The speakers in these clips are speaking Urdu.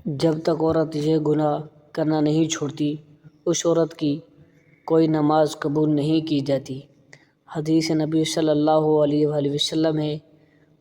جب تک عورت یہ گناہ کرنا نہیں چھوڑتی اس عورت کی کوئی نماز قبول نہیں کی جاتی۔ حدیث نبی صلی اللہ علیہ وآلہ وسلم ہے،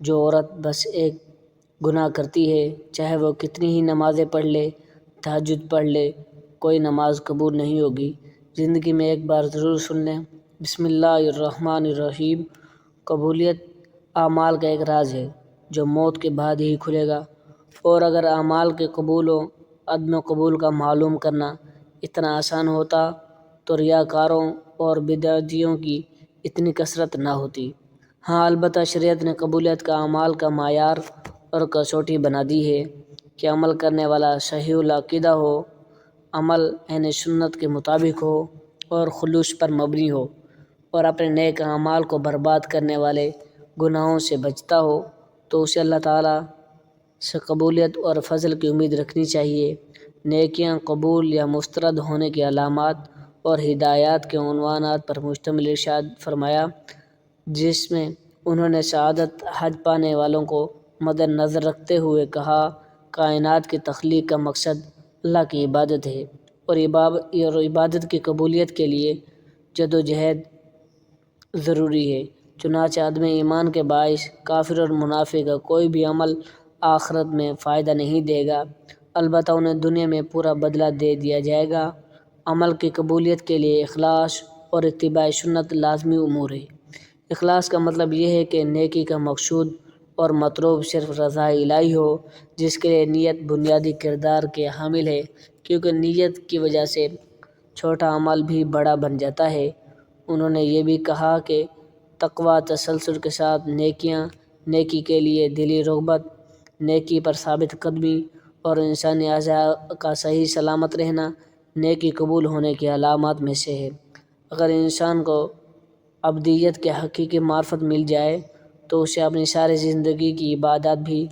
جو عورت بس ایک گناہ کرتی ہے، چاہے وہ کتنی ہی نمازیں پڑھ لے، تہجد پڑھ لے، کوئی نماز قبول نہیں ہوگی۔ زندگی میں ایک بار ضرور سن لیں۔ بسم اللہ الرحمن الرحیم۔ قبولیت اعمال کا ایک راز ہے جو موت کے بعد ہی کھلے گا، اور اگر اعمال کے قبول و عدم قبول کا معلوم کرنا اتنا آسان ہوتا تو ریاکاروں اور بدعتیوں کی اتنی کثرت نہ ہوتی۔ ہاں، البتہ شریعت نے قبولیت کا اعمال کا معیار اور کسوٹی بنا دی ہے کہ عمل کرنے والا صحیح العقیدہ ہو، عمل عین سنت کے مطابق ہو اور خلوص پر مبنی ہو، اور اپنے نیک اعمال کو برباد کرنے والے گناہوں سے بچتا ہو، تو اسے اللہ تعالیٰ سے قبولیت اور فضل کی امید رکھنی چاہیے۔ نیکیاں قبول یا مسترد ہونے کی علامات اور ہدایات کے عنوانات پر مشتمل ارشاد فرمایا، جس میں انہوں نے سعادت حج پانے والوں کو مد نظر رکھتے ہوئے کہا، کائنات کی تخلیق کا مقصد اللہ کی عبادت ہے، اور عبادت کی قبولیت کے لیے جدوجہد ضروری ہے۔ چنانچہ عدم ایمان کے باعث کافر اور منافق کا کوئی بھی عمل آخرت میں فائدہ نہیں دے گا، البتہ انہیں دنیا میں پورا بدلہ دے دیا جائے گا۔ عمل کی قبولیت کے لیے اخلاص اور اتباع سنت لازمی امور ہے۔ اخلاص کا مطلب یہ ہے کہ نیکی کا مقصود اور مطلوب صرف رضا الہی ہو، جس کے لیے نیت بنیادی کردار کے حامل ہے، کیونکہ نیت کی وجہ سے چھوٹا عمل بھی بڑا بن جاتا ہے۔ انہوں نے یہ بھی کہا کہ تقویٰ تسلسل کے ساتھ نیکیاں، نیکی کے لیے دلی رغبت، نیکی پر ثابت قدمی اور انسانی اعضاء کا صحیح سلامت رہنا نیکی قبول ہونے کی علامات میں سے ہے۔ اگر انسان کو ابدیت کے حقیقی معرفت مل جائے تو اسے اپنی ساری زندگی کی عبادات بھی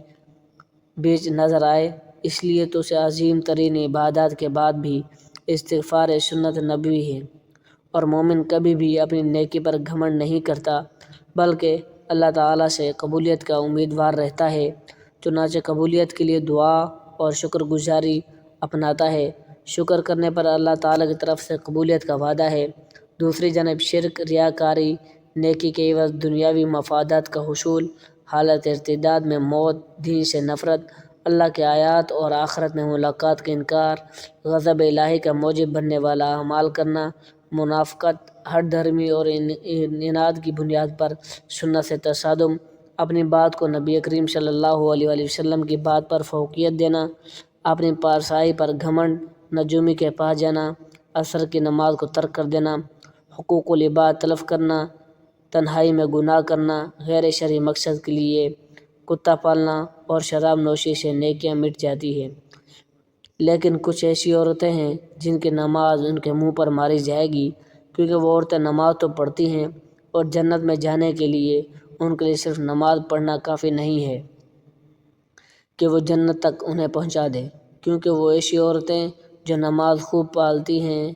بیچ نظر آئے، اس لیے تو اسے عظیم ترین عبادات کے بعد بھی استغفار سنت نبوی ہے۔ اور مومن کبھی بھی اپنی نیکی پر گھمنڈ نہیں کرتا، بلکہ اللہ تعالیٰ سے قبولیت کا امیدوار رہتا ہے۔ چنانچہ قبولیت کے لیے دعا اور شکر گزاری اپناتا ہے۔ شکر کرنے پر اللہ تعالیٰ کی طرف سے قبولیت کا وعدہ ہے۔ دوسری جانب شرک، ریاکاری، نیکی کے عوض دنیاوی مفادات کا حصول، حالت ارتداد میں موت، دین سے نفرت، اللہ کے آیات اور آخرت میں ملاقات کا انکار، غضب الہی کا موجب بننے والا اعمال کرنا، منافقت، ہٹ دھرمی اور اناد کی بنیاد پر سنت سے تصادم، اپنی بات کو نبی کریم صلی اللہ علیہ وآلہ وسلم کی بات پر فوقیت دینا، اپنی پارسائی پر گھمنڈ، نجومی کے پاس جانا، عصر کی نماز کو ترک کر دینا، حقوق العباد تلف کرنا، تنہائی میں گناہ کرنا، غیر شرعی مقصد کے لیے کتا پالنا اور شراب نوشی سے نیکیاں مٹ جاتی ہیں۔ لیکن کچھ ایسی عورتیں ہیں جن کی نماز ان کے منہ پر ماری جائے گی، کیونکہ وہ عورتیں نماز تو پڑھتی ہیں اور جنت میں جانے کے لیے ان کے لیے صرف نماز پڑھنا کافی نہیں ہے کہ وہ جنت تک انہیں پہنچا دے، کیونکہ وہ ایسی عورتیں جو نماز خوب پالتی ہیں،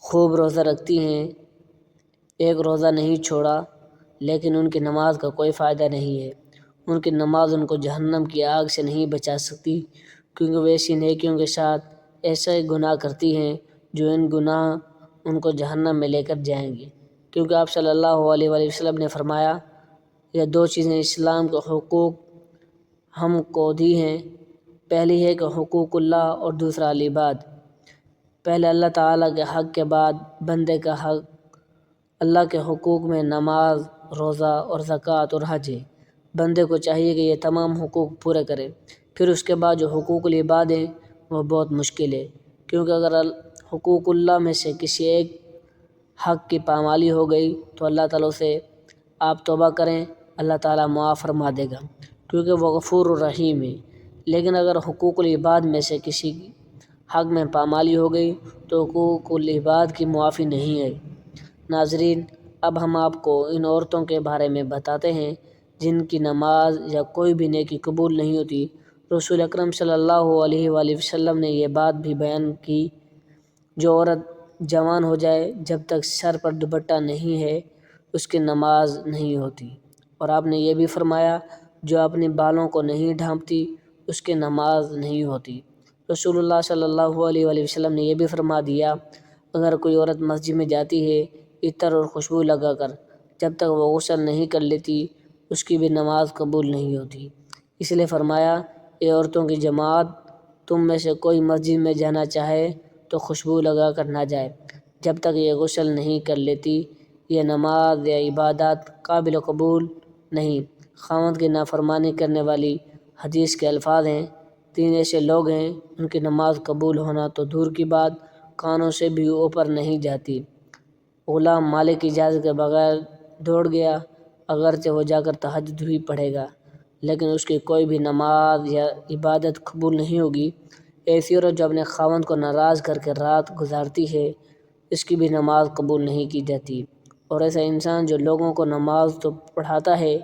خوب روزہ رکھتی ہیں، ایک روزہ نہیں چھوڑا، لیکن ان کی نماز کا کوئی فائدہ نہیں ہے۔ ان کی نماز ان کو جہنم کی آگ سے نہیں بچا سکتی، کیونکہ وہ ایسی نیکیوں کے ساتھ ایسے گناہ کرتی ہیں جو ان گناہ ان کو جہنم میں لے کر جائیں گے، کیونکہ آپ صلی اللہ علیہ وآلہ وسلم نے فرمایا، یہ دو چیزیں اسلام کے حقوق ہم کو دی ہیں، پہلی ہے کہ حقوق اللہ اور دوسرا العباد۔ پہلے اللہ تعالیٰ کے حق کے بعد بندے کا حق۔ اللہ کے حقوق میں نماز، روزہ اور زکوٰۃ اور حج ہے۔ بندے کو چاہیے کہ یہ تمام حقوق پورے کرے۔ پھر اس کے بعد جو حقوق العباد ہیں وہ بہت مشکل ہے، کیونکہ اگر حقوق اللہ میں سے کسی ایک حق کی پامالی ہو گئی تو اللہ تعالیٰ سے آپ توبہ کریں، اللہ تعالیٰ معاف فرما دے گا، کیونکہ وہ غفور الرحیم ہے۔ لیکن اگر حقوق العباد میں سے کسی حق میں پامالی ہو گئی تو حقوق العباد کی معافی نہیں ہے۔ ناظرین، اب ہم آپ کو ان عورتوں کے بارے میں بتاتے ہیں جن کی نماز یا کوئی بھی نیکی قبول نہیں ہوتی۔ رسول اکرم صلی اللہ علیہ وآلہ وسلم نے یہ بات بھی بیان کی، جو عورت جوان ہو جائے جب تک سر پر دوپٹہ نہیں ہے اس کی نماز نہیں ہوتی، اور آپ نے یہ بھی فرمایا، جو اپنے بالوں کو نہیں ڈھانپتی اس کی نماز نہیں ہوتی۔ رسول اللہ صلی اللہ علیہ وآلہ وسلم نے یہ بھی فرما دیا، اگر کوئی عورت مسجد میں جاتی ہے عطر اور خوشبو لگا کر، جب تک وہ غسل نہیں کر لیتی اس کی بھی نماز قبول نہیں ہوتی۔ اس لیے فرمایا، اے عورتوں کی جماعت، تم میں سے کوئی مسجد میں جانا چاہے تو خوشبو لگا کر نہ جائے جب تک یہ غسل نہیں کر لیتی۔ یہ نماز یا عبادات قابل قبول نہیں۔ خاوند کی نافرمانی کرنے والی حدیث کے الفاظ ہیں، 3 ایسے لوگ ہیں ان کی نماز قبول ہونا تو دور کی بات کانوں سے بھی اوپر نہیں جاتی۔ غلام مالک کی اجازت کے بغیر دوڑ گیا، اگرچہ وہ جا کر تہجد بھی پڑھے گا لیکن اس کی کوئی بھی نماز یا عبادت قبول نہیں ہوگی۔ ایسی عورت جو اپنے خاوند کو ناراض کر کے رات گزارتی ہے اس کی بھی نماز قبول نہیں کی جاتی۔ اور ایسا انسان جو لوگوں کو نماز تو پڑھاتا ہے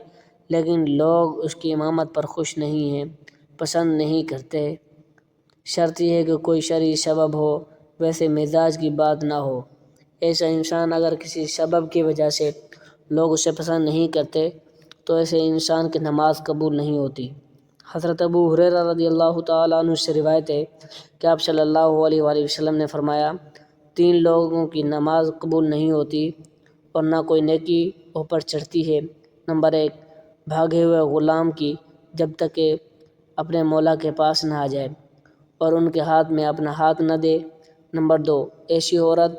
لیکن لوگ اس کی امامت پر خوش نہیں ہیں، پسند نہیں کرتے، شرط یہ ہے کہ کوئی شرعی سبب ہو، ویسے مزاج کی بات نہ ہو۔ ایسا انسان اگر کسی سبب کی وجہ سے لوگ اسے پسند نہیں کرتے تو ایسے انسان کی نماز قبول نہیں ہوتی۔ حضرت ابو ہریرہ رضی اللہ تعالیٰ عنہ سے روایت ہے کہ آپ صلی اللہ علیہ وآلہ وسلم نے فرمایا، 3 لوگوں کی نماز قبول نہیں ہوتی اور نہ کوئی نیکی اوپر چڑھتی ہے۔ نمبر 1، بھاگے ہوئے غلام کی جب تک کہ اپنے مولا کے پاس نہ آ جائے اور ان کے ہاتھ میں اپنا ہاتھ نہ دے۔ نمبر 2، ایسی عورت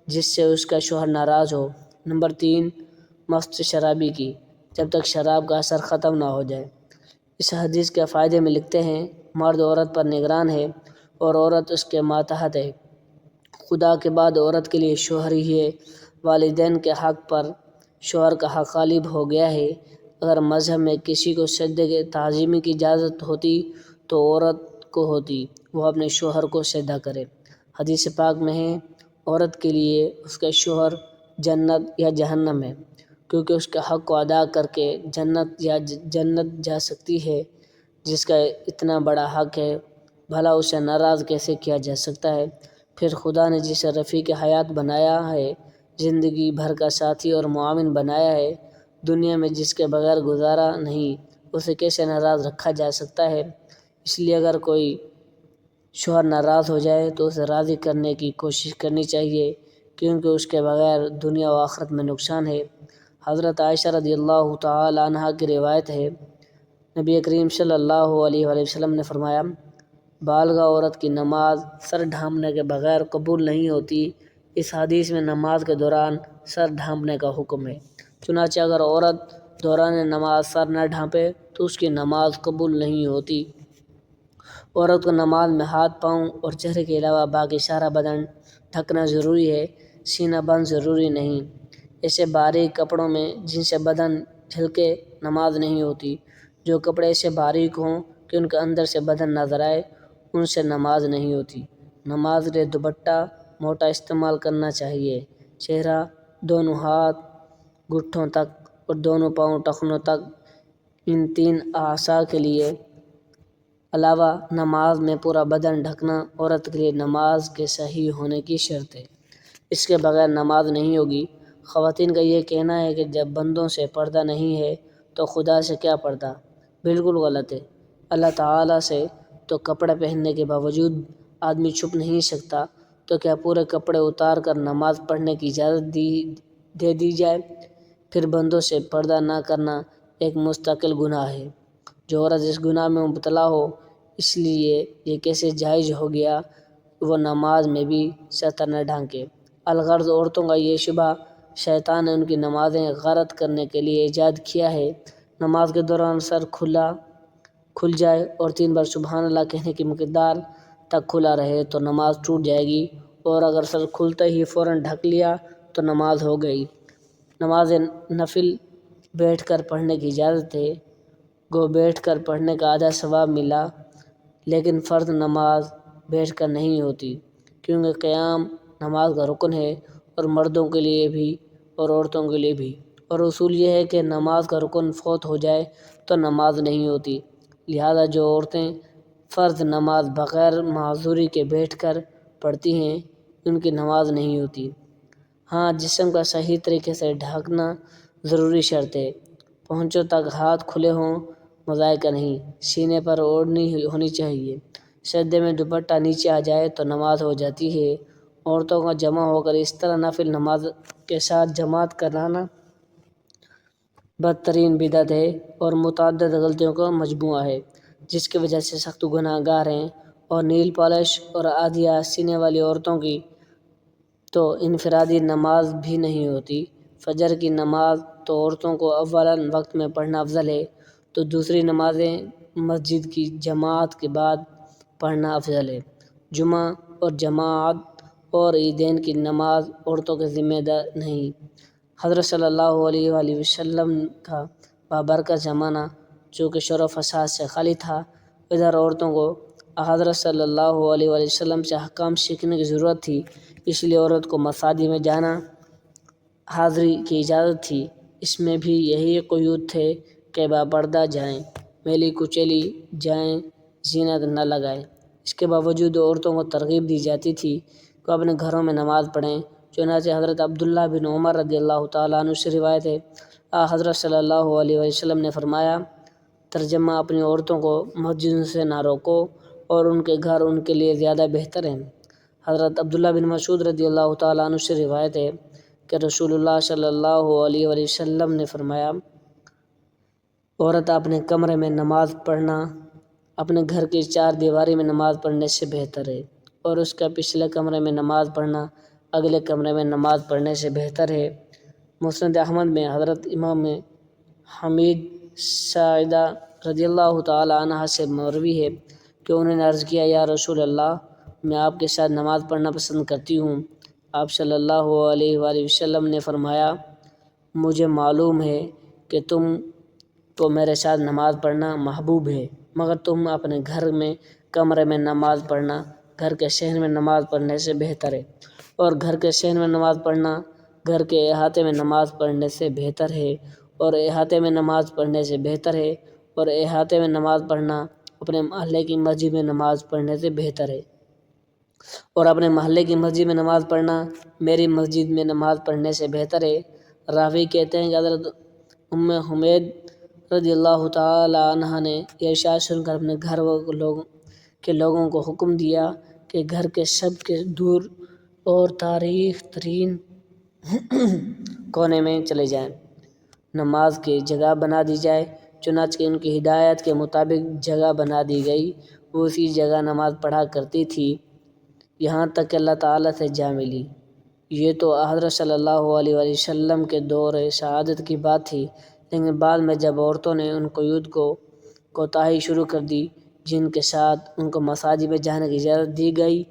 جس سے اس کا شوہر ناراض ہو۔ نمبر 3، مست شرابی کی جب تک شراب کا اثر ختم نہ ہو جائے۔ اس حدیث کے فائدے میں لکھتے ہیں، مرد عورت پر نگران ہے اور عورت اس کے ماتحت ہے۔ خدا کے بعد عورت کے لیے شوہر ہی ہے۔ والدین کے حق پر شوہر کا حق غالب ہو گیا ہے۔ اگر مذہب میں کسی کو سجدے کے تعظیمی کی اجازت ہوتی تو عورت کو ہوتی، وہ اپنے شوہر کو سجدہ کرے۔ حدیث پاک میں ہے، عورت کے لیے اس کا شوہر جنت یا جہنم ہے، کیونکہ اس کے حق کو ادا کر کے جنت جا سکتی ہے۔ جس کا اتنا بڑا حق ہے بھلا اسے ناراض کیسے کیا جا سکتا ہے؟ پھر خدا نے جسے رفیق حیات بنایا ہے، زندگی بھر کا ساتھی اور معاون بنایا ہے، دنیا میں جس کے بغیر گزارا نہیں، اسے کیسے ناراض رکھا جا سکتا ہے؟ اس لیے اگر کوئی شوہر ناراض ہو جائے تو اسے راضی کرنے کی کوشش کرنی چاہیے، کیونکہ اس کے بغیر دنیا و آخرت میں نقصان ہے۔ حضرت عائشہ رضی اللہ تعالی عنہا کی روایت ہے، نبی کریم صلی اللہ علیہ وآلہ وسلم نے فرمایا، بالغہ عورت کی نماز سر ڈھانپنے کے بغیر قبول نہیں ہوتی۔ اس حدیث میں نماز کے دوران سر ڈھانپنے کا حکم ہے۔ چنانچہ اگر عورت دوران نماز سر نہ ڈھانپے تو اس کی نماز قبول نہیں ہوتی۔ عورت کو نماز میں ہاتھ، پاؤں اور چہرے کے علاوہ باقی سارا بدن ڈھکنا ضروری ہے، سینہ بند ضروری نہیں۔ ایسے باریک کپڑوں میں جن سے بدن جھلکے نماز نہیں ہوتی۔ جو کپڑے ایسے باریک ہوں کہ ان کے اندر سے بدن نظر آئے، ان سے نماز نہیں ہوتی۔ نماز کے لیے دوپٹہ موٹا استعمال کرنا چاہیے۔ چہرہ، دونوں ہاتھ گھٹنوں تک اور دونوں پاؤں ٹخنوں تک، ان 3 اعضاء کے لیے علاوہ نماز میں پورا بدن ڈھکنا عورت کے لیے نماز کے صحیح ہونے کی شرط ہے۔ اس کے بغیر نماز نہیں ہوگی۔ خواتین کا یہ کہنا ہے کہ جب بندوں سے پردہ نہیں ہے تو خدا سے کیا پردہ؟ بالکل غلط ہے۔ اللہ تعالیٰ سے تو کپڑے پہننے کے باوجود آدمی چھپ نہیں سکتا، تو کیا پورے کپڑے اتار کر نماز پڑھنے کی اجازت دے دی جائے؟ پھر بندوں سے پردہ نہ کرنا ایک مستقل گناہ ہے۔ جو عورت اس گناہ میں مبتلا ہو، اس لیے یہ کیسے جائز ہو گیا وہ نماز میں بھی ستر نہ ڈھانکے؟ الغرض عورتوں کا یہ شبہ شیطان نے ان کی نمازیں غارت کرنے کے لیے ایجاد کیا ہے۔ نماز کے دوران سر کھل جائے اور 3 بار سبحان اللہ کہنے کی مقدار تک کھلا رہے تو نماز ٹوٹ جائے گی، اور اگر سر کھلتے ہی فوراً ڈھک لیا تو نماز ہو گئی۔ نماز نفل بیٹھ کر پڑھنے کی اجازت ہے، گو بیٹھ کر پڑھنے کا آدھا ثواب ملا، لیکن فرض نماز بیٹھ کر نہیں ہوتی، کیونکہ قیام نماز کا رکن ہے، اور مردوں کے لیے بھی اور عورتوں کے لیے بھی۔ اور اصول یہ ہے کہ نماز کا رکن فوت ہو جائے تو نماز نہیں ہوتی۔ لہذا جو عورتیں فرض نماز بغیر معذوری کے بیٹھ کر پڑھتی ہیں ان کی نماز نہیں ہوتی۔ ہاں، جسم کا صحیح طریقے سے ڈھانکنا ضروری شرط ہے۔ پہنچوں تک ہاتھ کھلے ہوں، مذائقہ نہیں، سینے پر اوڑھنی ہونی چاہیے۔ سجدے میں دوپٹہ نیچے آ جائے تو نماز ہو جاتی ہے۔ عورتوں کا جمع ہو کر اس طرح نفل نماز کے ساتھ جماعت کرانا بدترین بدعت ہے اور متعدد غلطیوں کا مجموعہ ہے، جس کی وجہ سے سخت گناہ گار ہیں۔ اور نیل پالش اور آدھیا سینے والی عورتوں کی تو انفرادی نماز بھی نہیں ہوتی۔ فجر کی نماز تو عورتوں کو اولاً وقت میں پڑھنا افضل ہے، تو دوسری نمازیں مسجد کی جماعت کے بعد پڑھنا افضل ہے۔ جمعہ اور جماعت اور عیدین کی نماز عورتوں کے ذمہ نہیں۔ حضرت صلی اللہ علیہ وآلہ وسلم کا بابرکت زمانہ چونکہ شر و فساد سے خالی تھا، ادھر عورتوں کو حضرت صلی اللہ علیہ وآلہ وسلم سے احکام سیکھنے کی ضرورت تھی، اس لیے عورت کو مساجد میں جانا حاضری کی اجازت تھی۔ اس میں بھی یہی قیود تھے کہ باپردہ جائیں، میلی کچیلی جائیں، زینت نہ لگائیں۔ اس کے باوجود عورتوں کو ترغیب دی جاتی تھی کہ اپنے گھروں میں نماز پڑھیں۔ چنانچہ حضرت عبداللہ بن عمر رضی اللہ تعالیٰ عنہ سے روایت ہے، حضرت صلی اللہ علیہ وسلم نے فرمایا، ترجمہ: اپنی عورتوں کو مسجدوں سے نہ روکو اور ان کے گھر ان کے لیے زیادہ بہتر ہیں۔ حضرت عبداللہ بن مسعود رضی اللہ تعالیٰ عنہ سے روایت ہے کہ رسول اللہ صلی اللہ علیہ وسلم نے فرمایا، عورت اپنے کمرے میں نماز پڑھنا اپنے گھر کی چار دیواری میں نماز پڑھنے سے بہتر ہے، اور اس کا پچھلے کمرے میں نماز پڑھنا اگلے کمرے میں نماز پڑھنے سے بہتر ہے۔ مسند احمد میں حضرت امام حمید ساعدہ رضی اللہ تعالیٰ عنہ سے مروی ہے کہ انہوں نے عرض کیا، یا رسول اللہ، میں آپ کے ساتھ نماز پڑھنا پسند کرتی ہوں۔ آپ صلی اللہ علیہ وآلہ وسلم نے فرمایا، مجھے معلوم ہے کہ تم کو میرے ساتھ نماز پڑھنا محبوب ہے، مگر تم اپنے گھر میں کمرے میں نماز پڑھنا گھر کے صحن میں نماز پڑھنے سے بہتر ہے، اور گھر کے صحن میں نماز پڑھنا گھر کے احاطے میں نماز پڑھنے سے بہتر ہے، اور احاطے میں نماز پڑھنے سے بہتر ہے، اور احاطے میں نماز پڑھنا اپنے محلے کی مسجد میں نماز پڑھنے سے بہتر ہے، اور اپنے محلے کی مسجد میں نماز پڑھنا میری مسجد میں نماز پڑھنے سے بہتر ہے۔ راوی کہتے ہیں کہ حضرت ام حمید رضی اللہ تعالیٰ عنہ نے یہ ارشاد سن کر اپنے گھر کے لوگوں کو حکم دیا کہ گھر کے سب کے دور اور تاریک ترین کونے میں چلے جائیں، نماز کی جگہ بنا دی جائے۔ چنانچہ ان کی ہدایت کے مطابق جگہ بنا دی گئی، وہ اسی جگہ نماز پڑھا کرتی تھی یہاں تک کہ اللہ تعالیٰ سے جا ملی۔ یہ تو حضرت صلی اللہ علیہ وآلہ وسلم کے دور سعادت کی بات تھی، لیکن بعد میں جب عورتوں نے ان قیود کو کوتاہی شروع کر دی جن کے ساتھ ان کو مساجد میں جانے کی اجازت دی گئی،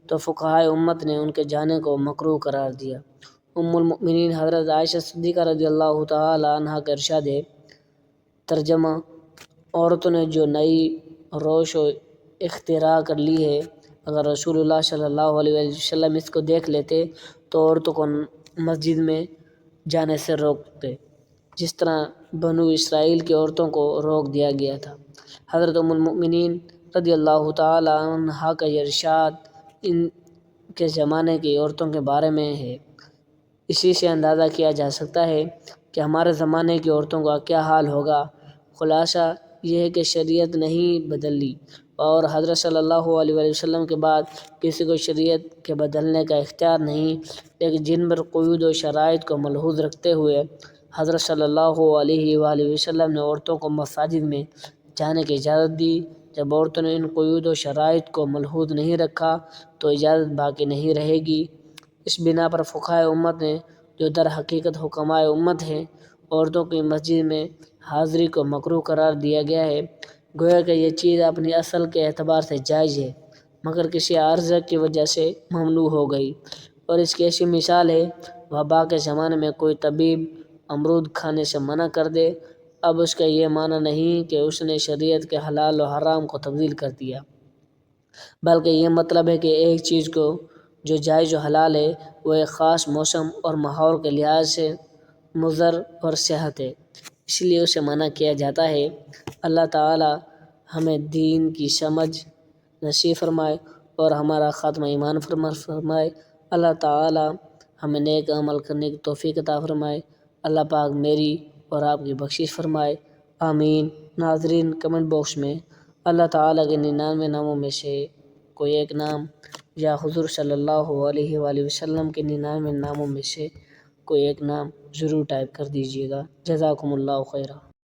تو فقہائے امت نے ان کے جانے کو مکروہ قرار دیا۔ ام المؤمنین حضرت عائشہ صدیقہ رضی اللہ تعالیٰ عنہ کا ارشاد ہے، ترجمہ: عورتوں نے جو نئی روش و اختراع کر لی ہے، اگر رسول اللہ صلی اللہ علیہ وآلہ وسلم اس کو دیکھ لیتے تو عورتوں کو مسجد میں جانے سے روکتے، جس طرح بنو اسرائیل کی عورتوں کو روک دیا گیا تھا۔ حضرت ام المؤمنین رضی اللہ تعالیٰ عنہ کا یہ ارشاد ان کے زمانے کی عورتوں کے بارے میں ہے۔ اسی سے اندازہ کیا جا سکتا ہے کہ ہمارے زمانے کی عورتوں کا کیا حال ہوگا۔ خلاصہ یہ ہے کہ شریعت نہیں بدلی، اور حضرت صلی اللہ علیہ وآلہ وسلم کے بعد کسی کو شریعت کے بدلنے کا اختیار نہیں، لیکن جن پر قیود و شرائط کو ملحوظ رکھتے ہوئے حضرت صلی اللہ علیہ وآلہ وسلم نے عورتوں کو مساجد میں جانے کی اجازت دی، جب عورتوں نے ان قیود و شرائط کو ملحوظ نہیں رکھا تو اجازت باقی نہیں رہے گی۔ اس بنا پر فقہائے امت نے، جو در حقیقت حکمائے امت ہیں، عورتوں کی مسجد میں حاضری کو مکروہ قرار دیا گیا ہے، گویا کہ یہ چیز اپنی اصل کے اعتبار سے جائز ہے مگر کسی عارضہ کی وجہ سے ممنوع ہو گئی، اور اس کی ایسی مثال ہے، وبا کے زمانے میں کوئی طبیب امرود کھانے سے منع کر دے، اب اس کا یہ معنی نہیں کہ اس نے شریعت کے حلال و حرام کو تبدیل کر دیا، بلکہ یہ مطلب ہے کہ ایک چیز کو جو جائز و حلال ہے وہ ایک خاص موسم اور ماحول کے لحاظ سے مضر اور صحت ہے، اس لیے اسے منع کیا جاتا ہے۔ اللہ تعالی ہمیں دین کی سمجھ نصیب فرمائے اور ہمارا خاتمہ ایمان فرمائے۔ اللہ تعالی ہمیں نیک عمل کرنے کی توفیق عطا فرمائے۔ اللہ پاک میری اور آپ کی بخشش فرمائے۔ آمین۔ ناظرین، کمنٹ باکس میں اللہ تعالیٰ کے 99 ناموں میں سے کوئی ایک نام یا حضور صلی اللہ علیہ وآلہ وسلم کے 99 ناموں میں سے کوئی ایک نام ضرور ٹائپ کر دیجیے گا۔ جزاکم اللہ خیرہ۔